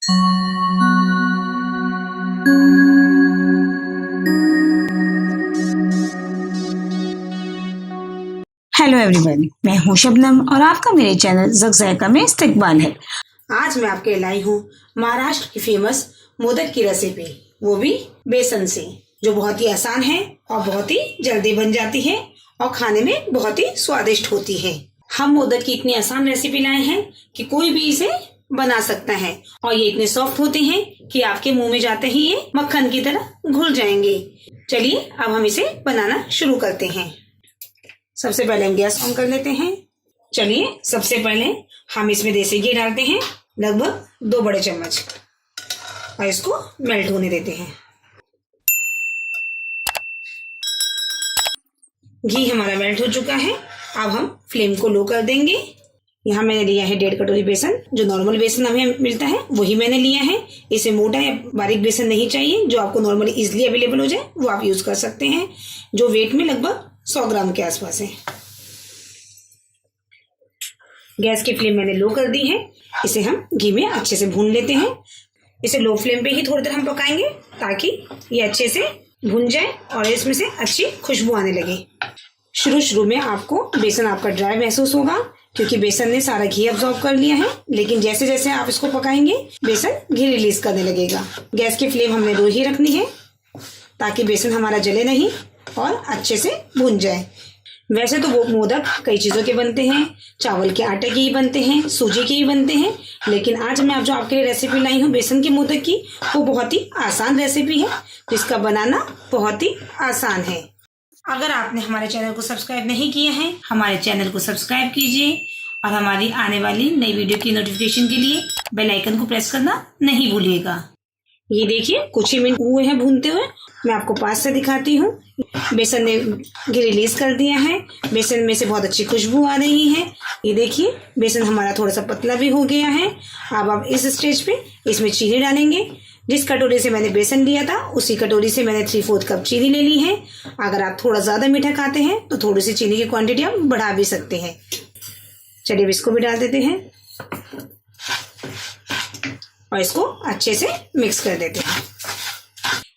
Hello everyone, मैं हूं शबनम और आपका मेरे चैनल ज़क ज़ायका में इस्तकबाल है। आज मैं आपके लाई हूँ महाराष्ट्र की फेमस मोदक की रेसिपी, वो भी बेसन से, जो बहुत ही आसान है और बहुत ही जल्दी बन जाती है और खाने में बहुत ही स्वादिष्ट होती है। हम मोदक की इतनी आसान रेसिपी लाए हैं कि कोई भी इसे बना सकता है और ये इतने सॉफ्ट होते हैं कि आपके मुंह में जाते ही ये मक्खन की तरह घुल जाएंगे। चलिए अब हम इसे बनाना शुरू करते हैं। सबसे पहले हम गैस ऑन कर लेते हैं। चलिए सबसे पहले हम इसमें देसी घी डालते हैं, लगभग 2 बड़े चम्मच, और इसको मेल्ट होने देते हैं। घी हमारा मेल्ट हो चुका है। अब हम फ्लेम को लो कर देंगे। यहाँ मैंने लिया है 1.5 कटोरी बेसन। जो नॉर्मल बेसन हमें मिलता है वही मैंने लिया है। इसे मोटा या बारीक बेसन नहीं चाहिए, जो आपको नॉर्मली इजिली अवेलेबल हो जाए वो आप यूज कर सकते हैं, जो वेट में लगभग 100 ग्राम के आसपास है। गैस की फ्लेम मैंने लो कर दी है। इसे हम घी में अच्छे से भून लेते हैं। इसे लो फ्लेम पे ही थोड़ी देर हम पकाएंगे ताकि ये अच्छे से भून जाए और इसमें से अच्छी खुशबू आने लगे। शुरू में आपको बेसन आपका ड्राई महसूस होगा क्योंकि बेसन ने सारा घी अब्सॉर्ब कर लिया है, लेकिन जैसे जैसे आप इसको पकाएंगे बेसन घी रिलीज करने लगेगा। गैस की फ्लेम हमने लो ही रखनी है ताकि बेसन हमारा जले नहीं और अच्छे से भून जाए। वैसे तो वो मोदक कई चीज़ों के बनते हैं, चावल के आटे के ही बनते हैं, सूजी के ही बनते हैं, लेकिन आज मैं जो आपके लिए रेसिपी लाई हूँ बेसन के मोदक की, वो बहुत ही आसान रेसिपी है जिसका बनाना बहुत ही आसान है। अगर आपने हमारे चैनल को सब्सक्राइब नहीं किया है, हमारे चैनल को सब्सक्राइब कीजिए और हमारी आने वाली नई वीडियो की नोटिफिकेशन के लिए बेल आइकन को प्रेस करना नहीं भूलिएगा। ये देखिए कुछ ही मिनट हुए हैं भूनते हुए। मैं आपको पास से दिखाती हूँ। बेसन ने घी रिलीज कर दिया है। बेसन में से बहुत अच्छी खुशबू आ रही है। ये देखिए बेसन हमारा थोड़ा सा पतला भी हो गया है। अब आप इस स्टेज पे इसमें चीनी डालेंगे। जिस कटोरी से मैंने बेसन लिया था उसी कटोरी से मैंने 3/4 कप चीनी ले ली है। अगर आप थोड़ा ज्यादा मीठा खाते हैं तो थोड़ी सी चीनी की क्वांटिटी आप बढ़ा भी सकते हैं। चलिए अब इसको भी डाल देते हैं और इसको अच्छे से मिक्स कर देते हैं।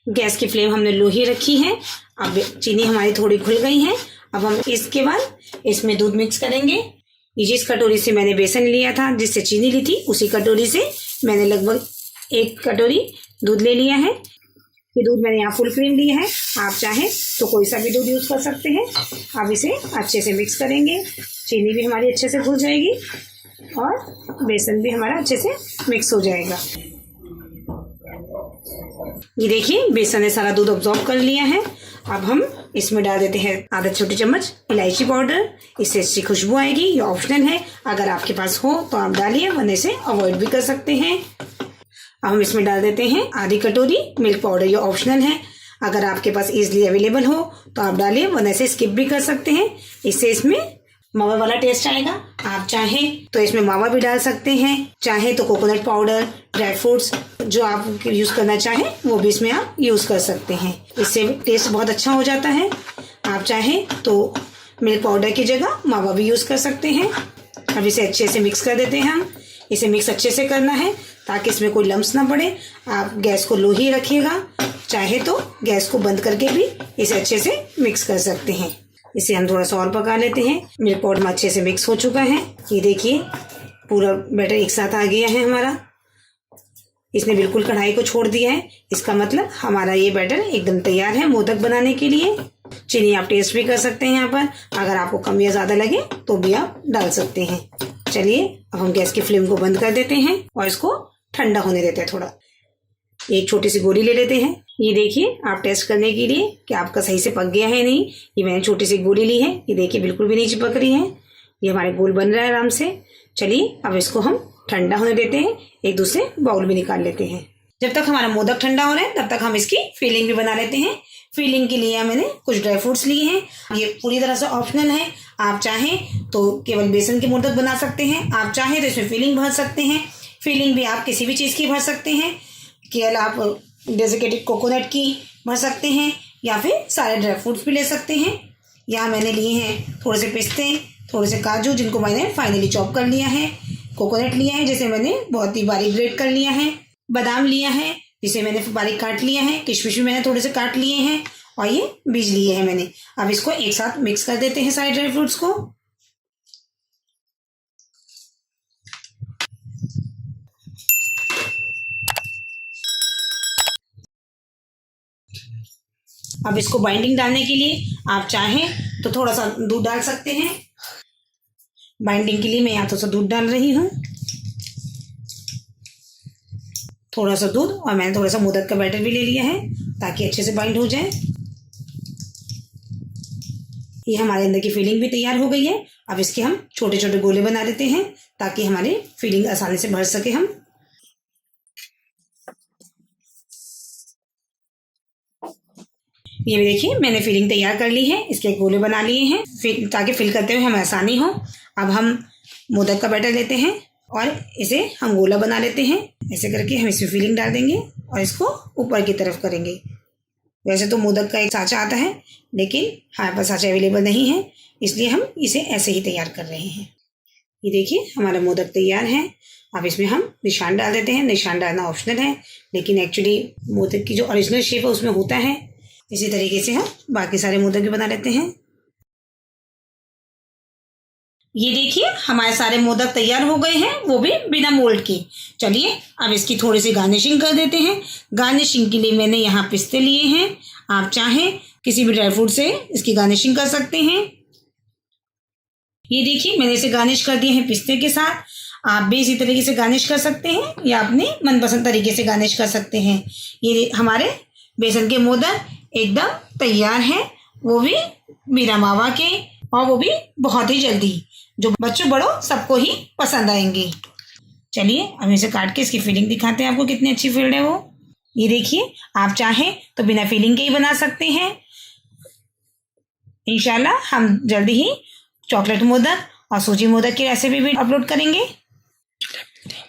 गैस की फ्लेम हमने लो ही रखी है। अब चीनी हमारी थोड़ी घुल गई है। अब हम इसके बाद इसमें दूध मिक्स करेंगे। ये जिस कटोरी से मैंने बेसन लिया था, जिससे चीनी ली थी, उसी कटोरी से मैंने लगभग 1 कटोरी दूध ले लिया है। ये दूध मैंने यहाँ फुल क्रीम लिया है, आप चाहें तो कोई सा भी दूध यूज कर सकते हैं। अब इसे अच्छे से मिक्स करेंगे। चीनी भी हमारी अच्छे से घुल जाएगी और बेसन भी हमारा अच्छे से मिक्स हो जाएगा। ये देखिए बेसन ने सारा दूध अब्सॉर्ब कर लिया है। अब हम इसमें डाल देते हैं आधा छोटी चम्मच इलायची पाउडर। इससे अच्छी खुशबू आएगी। ये ऑप्शनल है, अगर आपके पास हो तो आप डालिए, वरना इसे अवॉइड भी कर सकते हैं। अब हम इसमें डाल देते हैं आधी कटोरी मिल्क पाउडर। ये ऑप्शनल है, अगर आपके पास इजिली अवेलेबल हो तो आप डालिए, वरना इसे स्किप भी कर सकते हैं। इससे इसमें मावा वाला टेस्ट आएगा। आप चाहें तो इसमें मावा भी डाल सकते हैं, चाहे तो कोकोनट पाउडर, ड्राई फ्रूट्स जो आप यूज करना चाहें वो भी इसमें आप यूज कर सकते हैं। इससे टेस्ट बहुत अच्छा हो जाता है। आप चाहें तो मिल्क पाउडर की जगह मावा भी यूज कर सकते हैं। अब इसे अच्छे से मिक्स कर देते हैं। हम इसे मिक्स अच्छे से करना है ताकि इसमें कोई लम्स ना पड़े। आप गैस को लो ही रखिएगा, चाहे तो गैस को बंद करके भी इसे अच्छे से मिक्स कर सकते हैं। इसे हम थोड़ा सा और पका लेते हैं। मिल्क पाउडर में अच्छे से मिक्स हो चुका है। ये देखिए पूरा बैटर एक साथ आ गया है हमारा। इसने बिल्कुल कढ़ाई को छोड़ दिया है। इसका मतलब हमारा ये बैटर एकदम तैयार है मोदक बनाने के लिए। चीनी आप टेस्ट भी कर सकते हैं यहाँ पर, अगर आपको कम या ज़्यादा लगे तो भी आप डाल सकते हैं। चलिए अब हम गैस की फ्लेम को बंद कर देते हैं और इसको ठंडा होने देते हैं। थोड़ा एक छोटी सी गोली ले लेते हैं। ये देखिए आप टेस्ट करने के लिए कि आपका सही से पक गया है नहीं, ये मैंने छोटी सी गोली ली है। ये देखिए बिल्कुल भी नहीं चिपक रही है। ये हमारे गोल बन रहा है आराम से। चलिए अब इसको हम ठंडा होने देते हैं। एक दूसरे बाउल में निकाल लेते हैं। जब तक हमारा मोदक ठंडा हो रहा है तब तक हम इसकी फिलिंग भी बना लेते हैं। फिलिंग के लिए मैंने कुछ ड्राई फ्रूट्स लिए हैं। ये पूरी तरह से ऑप्शनल है। आप चाहें तो केवल बेसन के मोदक बना सकते हैं, आप चाहें तो इसमें फिलिंग भर सकते हैं। फिलिंग भी आप किसी भी चीज़ की भर सकते हैं। केवल आप डेजिकेटेड कोकोनट की भर सकते हैं या फिर सारे ड्राई फ्रूट्स भी ले सकते हैं। यहाँ मैंने लिए हैं थोड़े से पिस्ते, थोड़े से काजू जिनको मैंने फाइनली चॉप कर लिया है। कोकोनट लिया है जिसे मैंने बहुत ही बारीक ग्रेट कर लिया है। बादाम लिया है जिसे मैंने बारीक काट लिया है, किशमिश भी मैंने थोड़े से काट लिए हैं और ये बीज लिए हैं मैंने। अब इसको एक साथ मिक्स कर देते हैं सारे ड्राई फ्रूट्स को। अब इसको बाइंडिंग डालने के लिए आप चाहें तो थोड़ा सा दूध डाल सकते हैं। बाइंडिंग के लिए मैं यहाँ थोड़ा सा दूध डाल रही हूँ, थोड़ा सा दूध, और मैंने थोड़ा सा मोदक का बैटर भी ले लिया है ताकि अच्छे से बाइंड हो जाए। ये हमारे अंदर की फिलिंग भी तैयार हो गई है। अब इसके हम छोटे छोटे गोले बना देते हैं ताकि हमारी फिलिंग आसानी से भर सके हम। ये भी देखिए मैंने फिलिंग तैयार कर ली है, इसके गोले बना लिए हैं ताकि फिल करते हुए हमें आसानी हो। अब हम मोदक का बैटर लेते हैं और इसे हम गोला बना लेते हैं। ऐसे करके हम इसमें फिलिंग डाल देंगे और इसको ऊपर की तरफ करेंगे। वैसे तो मोदक का एक साँचा आता है लेकिन हमारे पास साँचा अवेलेबल नहीं है, इसलिए हम इसे ऐसे ही तैयार कर रहे हैं। ये देखिए हमारा मोदक तैयार है। अब इसमें हम निशान डाल देते हैं। निशान डालना ऑप्शनल है लेकिन एक्चुअली मोदक की जो ओरिजिनल शेप है उसमें होता है। इसी तरीके से हम बाकी सारे मोदक भी बना लेते हैं। ये देखिए हमारे सारे मोदक तैयार हो गए हैं, वो भी बिना मोल्ड के। चलिए अब इसकी थोड़ी सी गार्निशिंग कर देते हैं। गार्निशिंग के लिए मैंने यहाँ पिस्ते लिए हैं, आप चाहें किसी भी ड्राई फ्रूट से इसकी गार्निशिंग कर सकते हैं। ये देखिए मैंने इसे गार्निश कर दिए हैं पिस्ते के साथ। आप भी इसी तरीके से गार्निश कर सकते हैं या अपने मनपसंद तरीके से गार्निश कर सकते हैं। ये हमारे बेसन के मोदक एकदम तैयार हैं, वो भी बिना मावा के, और वो भी बहुत ही जल्दी, जो बच्चों बड़ों सबको ही पसंद आएंगे। चलिए अब इसे काट के इसकी फिलिंग दिखाते हैं आपको कितनी अच्छी फिल्ड है वो। ये देखिए आप चाहें तो बिना फिलिंग के ही बना सकते हैं। इंशाल्लाह हम जल्दी ही चॉकलेट मोदक और सूजी मोदक की रेसिपी भी अपलोड करेंगे।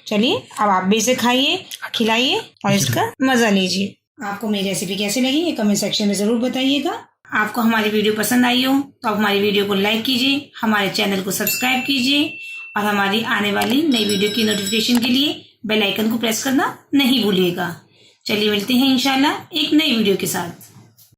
चलिए अब आप भी इसे खाइए, खिलाइए और इसका मज़ा लीजिए। आपको मेरी रेसिपी कैसी लगी ये कमेंट सेक्शन में ज़रूर बताइएगा। आपको हमारी वीडियो पसंद आई हो तो आप हमारी वीडियो को लाइक कीजिए, हमारे चैनल को सब्सक्राइब कीजिए और हमारी आने वाली नई वीडियो की नोटिफिकेशन के लिए बेल आइकन को प्रेस करना नहीं भूलिएगा। चलिए मिलते हैं इंशाल्लाह एक नई वीडियो के साथ।